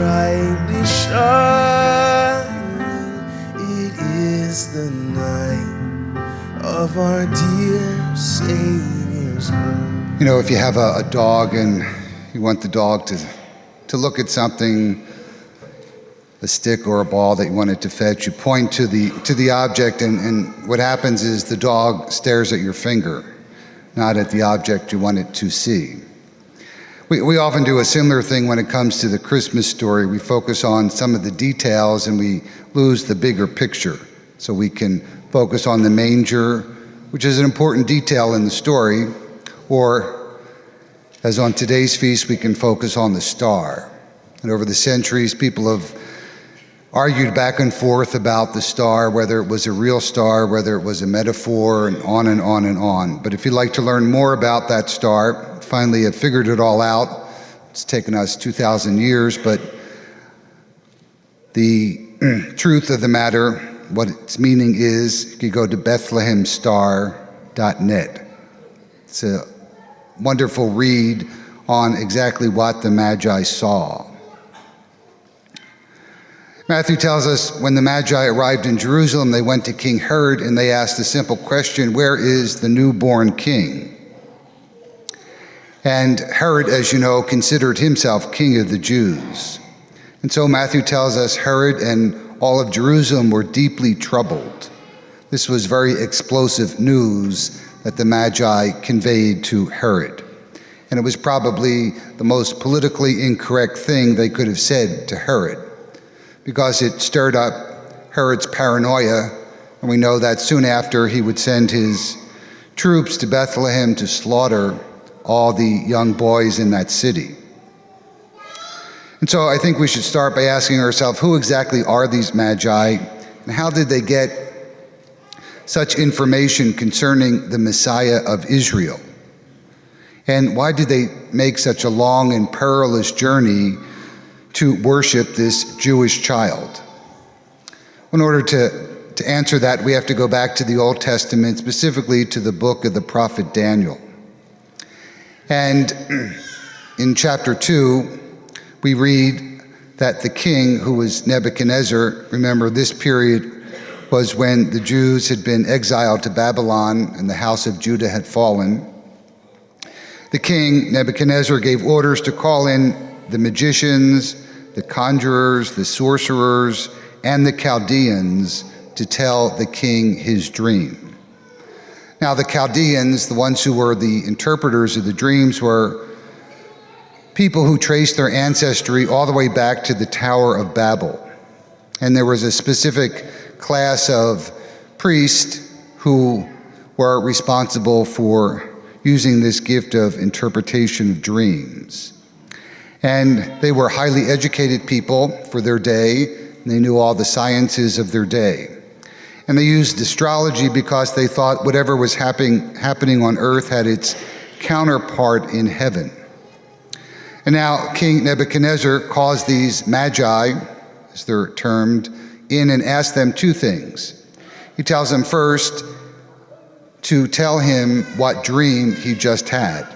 brightly shining. It is the night of our dear Savior's birth. You know, if you have a dog and you want the dog to look at something, a stick or a ball that you want it to fetch, you point to the object, and what happens is the dog stares at your finger, not at the object you want it to see. We often do a similar thing when it comes to the Christmas story. We focus on some of the details and we lose the bigger picture. So we can focus on the manger, which is an important detail in the story, or as on today's feast, we can focus on the star. And over the centuries, people have argued back and forth about the star, whether it was a real star, whether it was a metaphor, and on and on and on. But if you'd like to learn more about that star, finally have figured it all out. It's taken us 2,000 years, but the truth of the matter, what its meaning is, you go to bethlehemstar.net. It's a wonderful read on exactly what the Magi saw. Matthew tells us when the Magi arrived in Jerusalem, they went to King Herod and they asked a simple question: where is the newborn king? And Herod, as you know, considered himself king of the Jews. And so Matthew tells us Herod and all of Jerusalem were deeply troubled. This was very explosive news that the Magi conveyed to Herod. And it was probably the most politically incorrect thing they could have said to Herod, because it stirred up Herod's paranoia, and we know that soon after he would send his troops to Bethlehem to slaughter all the young boys in that city. And so I think we should start by asking ourselves, who exactly are these Magi, and how did they get such information concerning the Messiah of Israel? And why did they make such a long and perilous journey to worship this Jewish child? In order to answer that, we have to go back to the Old Testament, specifically to the book of the prophet Daniel. And in chapter 2, we read that the king, who was Nebuchadnezzar, remember this period was when the Jews had been exiled to Babylon and the house of Judah had fallen. The king, Nebuchadnezzar, gave orders to call in the magicians, the conjurers, the sorcerers, and the Chaldeans to tell the king his dream. Now, the Chaldeans, the ones who were the interpreters of the dreams, were people who traced their ancestry all the way back to the Tower of Babel. And there was a specific class of priests who were responsible for using this gift of interpretation of dreams. And they were highly educated people for their day, and they knew all the sciences of their day. And they used astrology because they thought whatever was happening on earth had its counterpart in heaven. And now King Nebuchadnezzar calls these Magi, as they're termed, in and asks them two things. He tells them first to tell him what dream he just had,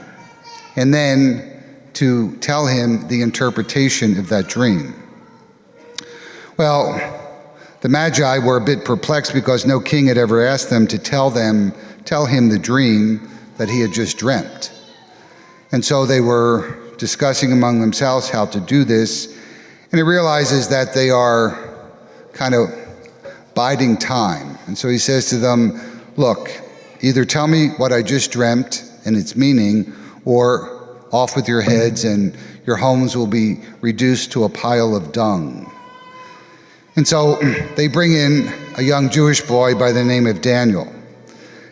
and then to tell him the interpretation of that dream. Well, the Magi were a bit perplexed because no king had ever asked them to tell him the dream that he had just dreamt. And so they were discussing among themselves how to do this, and he realizes that they are kind of biding time. And so he says to them, look, either tell me what I just dreamt and its meaning, or off with your heads and your homes will be reduced to a pile of dung. And so they bring in a young Jewish boy by the name of Daniel.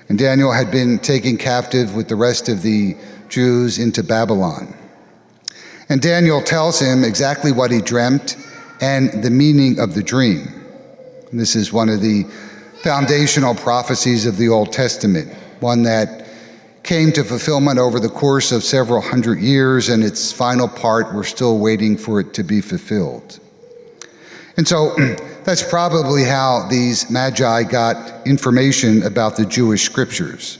And Daniel had been taken captive with the rest of the Jews into Babylon. And Daniel tells him exactly what he dreamt and the meaning of the dream. And this is one of the foundational prophecies of the Old Testament, one that came to fulfillment over the course of several hundred years, and its final part, we're still waiting for it to be fulfilled. And so that's probably how these Magi got information about the Jewish scriptures.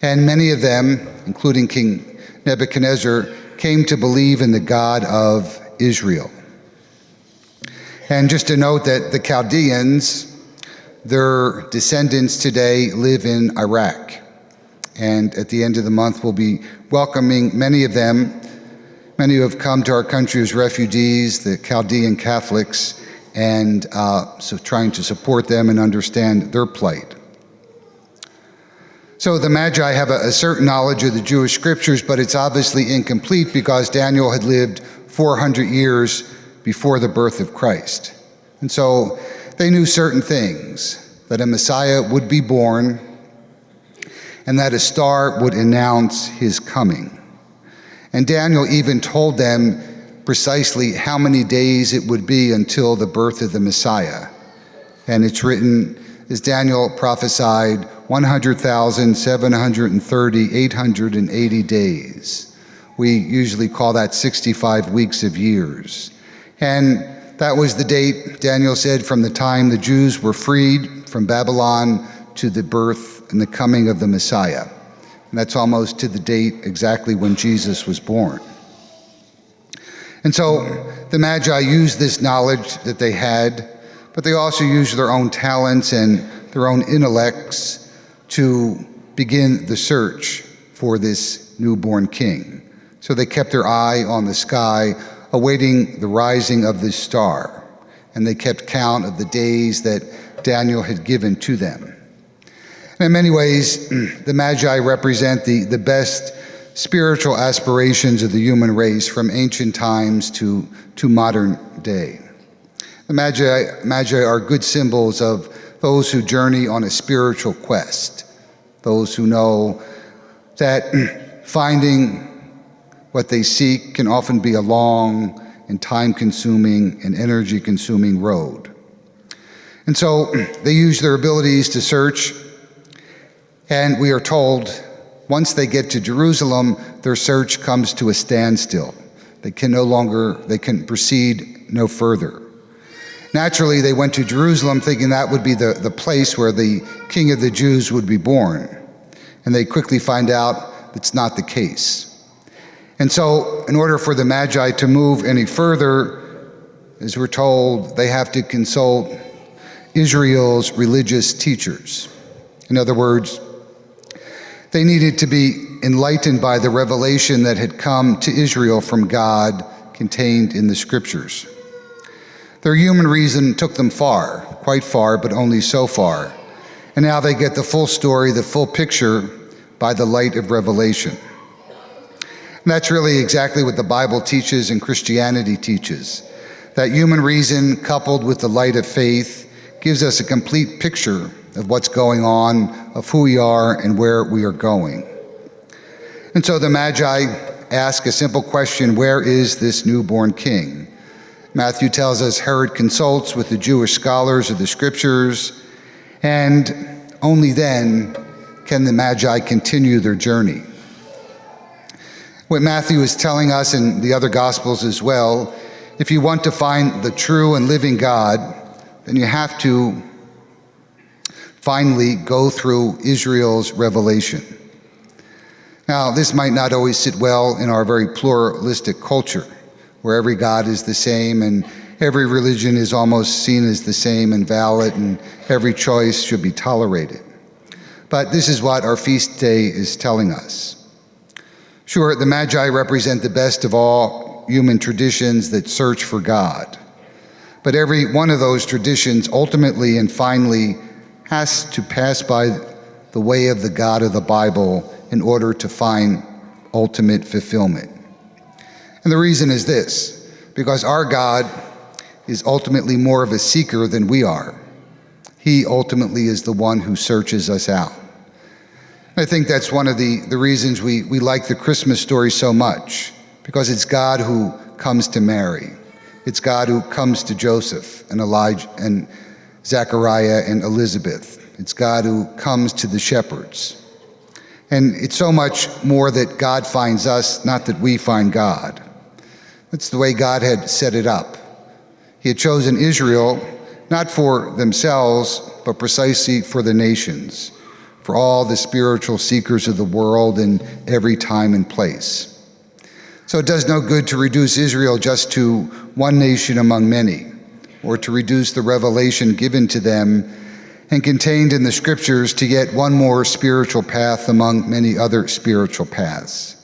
And many of them, including King Nebuchadnezzar, came to believe in the God of Israel. And just to note that the Chaldeans, their descendants today live in Iraq. And at the end of the month, we'll be welcoming many of them, many who have come to our country as refugees, the Chaldean Catholics, and so trying to support them and understand their plight. So the Magi have a certain knowledge of the Jewish scriptures, but it's obviously incomplete because Daniel had lived 400 years before the birth of Christ. And so they knew certain things, that a Messiah would be born and that a star would announce his coming. And Daniel even told them precisely how many days it would be until the birth of the Messiah. And it's written, as Daniel prophesied, 100,730, 880 days. We usually call that 65 weeks of years. And that was the date, Daniel said, from the time the Jews were freed from Babylon to the birth and the coming of the Messiah. And that's almost to the date exactly when Jesus was born. And so the Magi used this knowledge that they had, but they also used their own talents and their own intellects to begin the search for this newborn king. So they kept their eye on the sky, awaiting the rising of this star, and they kept count of the days that Daniel had given to them. And in many ways, the Magi represent the best spiritual aspirations of the human race from ancient times to modern day. The Magi are good symbols of those who journey on a spiritual quest, those who know that finding what they seek can often be a long and time-consuming and energy-consuming road. And so they use their abilities to search, and we are told once they get to Jerusalem, their search comes to a standstill. They can proceed no further. Naturally, they went to Jerusalem thinking that would be the place where the King of the Jews would be born. And they quickly find out that's not the case. And so, in order for the Magi to move any further, as we're told, they have to consult Israel's religious teachers. In other words, they needed to be enlightened by the revelation that had come to Israel from God contained in the scriptures. Their human reason took them far, quite far, but only so far. And now they get the full story, the full picture, by the light of revelation. And that's really exactly what the Bible teaches and Christianity teaches, that human reason coupled with the light of faith gives us a complete picture of what's going on, of who we are and where we are going. And so the Magi ask a simple question: where is this newborn king? Matthew tells us Herod consults with the Jewish scholars of the scriptures, and only then can the Magi continue their journey. What Matthew is telling us, in the other Gospels as well, if you want to find the true and living God, then you have to finally go through Israel's revelation. Now, this might not always sit well in our very pluralistic culture, where every God is the same and every religion is almost seen as the same and valid, and every choice should be tolerated. But this is what our feast day is telling us. Sure, the Magi represent the best of all human traditions that search for God. But every one of those traditions ultimately and finally has to pass by the way of the God of the Bible in order to find ultimate fulfillment. And the reason is this: because our God is ultimately more of a seeker than we are. He ultimately is the one who searches us out. I think that's one of the reasons we like the Christmas story so much, because it's God who comes to Mary. It's God who comes to Joseph and Elijah and Zechariah and Elizabeth. It's God who comes to the shepherds. And it's so much more that God finds us, not that we find God. That's the way God had set it up. He had chosen Israel not for themselves, but precisely for the nations, for all the spiritual seekers of the world in every time and place. So it does no good to reduce Israel just to one nation among many, or to reduce the revelation given to them and contained in the scriptures to yet one more spiritual path among many other spiritual paths.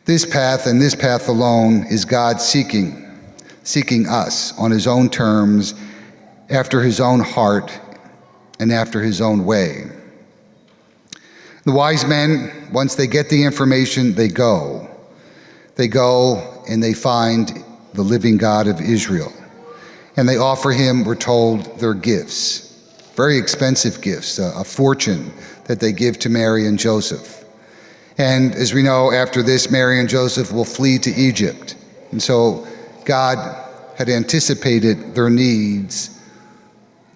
This path and this path alone is God seeking us on his own terms, after his own heart, and after his own way. The wise men, once they get the information, they go. They go and they find the living God of Israel. And they offer him, we're told, their gifts, very expensive gifts, a fortune that they give to Mary and Joseph. And as we know, after this, Mary and Joseph will flee to Egypt. And so God had anticipated their needs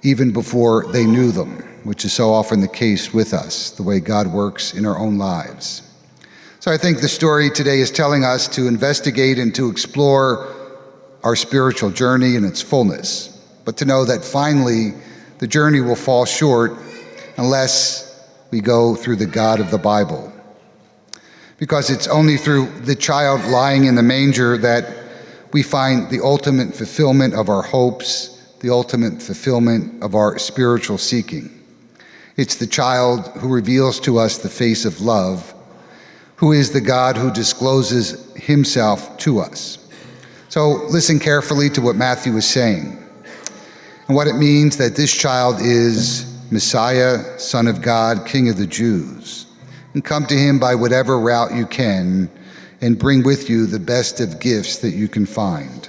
even before they knew them, which is so often the case with us, the way God works in our own lives. So I think the story today is telling us to investigate and to explore our spiritual journey in its fullness, but to know that finally the journey will fall short unless we go through the God of the Bible. Because it's only through the child lying in the manger that we find the ultimate fulfillment of our hopes, the ultimate fulfillment of our spiritual seeking. It's the child who reveals to us the face of love, who is the God who discloses himself to us. So listen carefully to what Matthew is saying and what it means that this child is Messiah, Son of God, King of the Jews. And come to him by whatever route you can and bring with you the best of gifts that you can find.